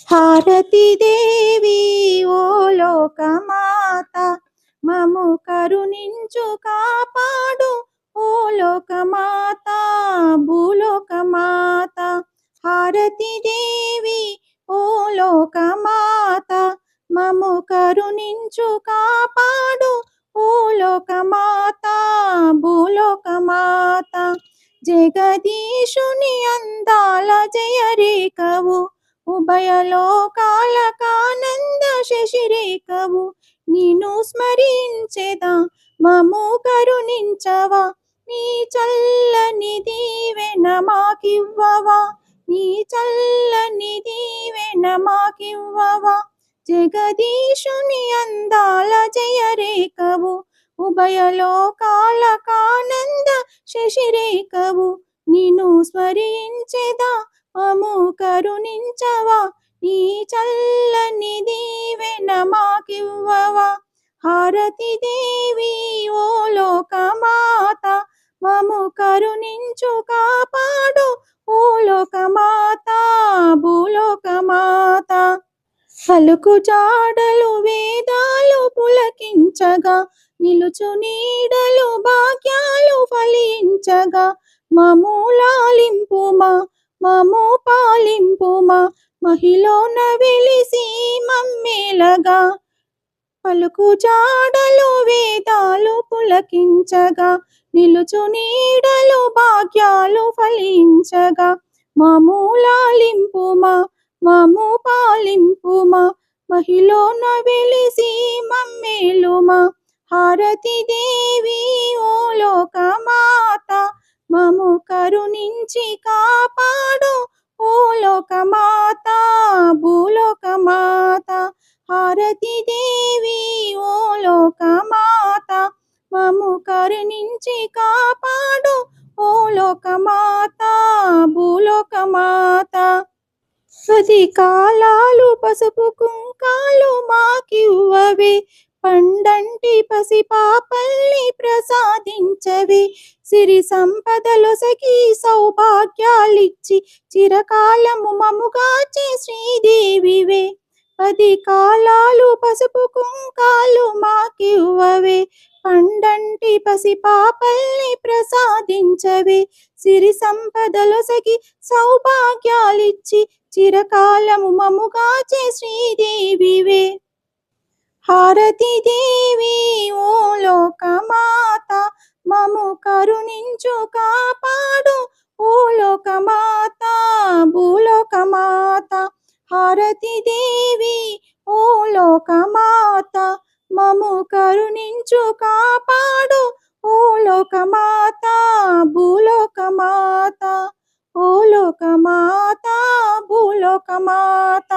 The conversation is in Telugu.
హారతి దేవి ఓ లోకమాత, మము కరుణించు కాపాడు ఓ లోకమాత, భూలోకమాత. హారతి దేవి ఓ లోకమాత, మము కరుణించు కాపాడు ఓ లోకమాత, భూలోకమాత. జగదీశుని అందాల జయరేఖవు, ఉభయ లోకాలకానంద శశిరేఖవు. నిన్ను స్మరించెదా మము కరుణించవా, నీ చల్లని దీవెన మాకివ్వవా, నీ చల్లని దీవెన మాకివ్వవా. జగదీశుని అందాల జయరేఖవు, ఉభయ లోకాలకానంద శశిరేఖవు. నిన్ను స్మరించెదా మము కరుణించవా, నీ చల్లని దీవెన మాకివ్వవా. హారతి దేవి ఓ లోకమాత, మము కరుణించు కాపాడు ఓ లోకమాత, భూలోకమాత. పలుకు జాడలు వేదాలు పులకించగా, నిలుచు నీడలు భాగ్యాలు ఫలించగా. మము లాలింపుమా, మము పాలింపుమా, మహిలోన వెలిసి మమ్మేలగా. పలుకు జాడలు వేదాలు పులకించగా, నిలుచు నీడలు భాగ్యాలు ఫలించగా. మము లాలింపుమా, మము పాలింపుమా, మహిలోన వెలిసి మమ్మేలుమా. హారతి దేవి ఓ లోకమాత, మము కరుణించి కాపాడు ఓ లోకమాత, భూలోకమాత. హారతి దేవి ఓ లోకమాత, మము కరుణించి కాపాడు ఓ లోకమాత, భూలోకమాత. 10 కాలాలు పసుపు కుంకాలు మాకివ్వవే, పండంటి పసి పాపల్ని ప్రసాదించవే. సిరి సంపదలొసగి సౌభాగ్యాలిచ్చి చిరకాలము మముగాచే శ్రీదేవివే. 10 కాలాలు పసుపు కుంకాలు మాకివ్వవే, పండంటి పసి పాపల్ని ప్రసాదించవే. సిరి సంపదలొసగి సౌభాగ్యాలిచ్చి చిరకాలము మముగాచే శ్రీదేవివే. హారతి దేవి ఓ లోకమాత, మము కరుణించు కాపాడు ఓ లోకమాత, భూలోకమాత. హారతి దేవి ఓ లోకమాత, మము కరుణించు కాపాడు ఓ లోకమాత, భూలోకమాత. ఓ లోకమాత, భూలోకమాత.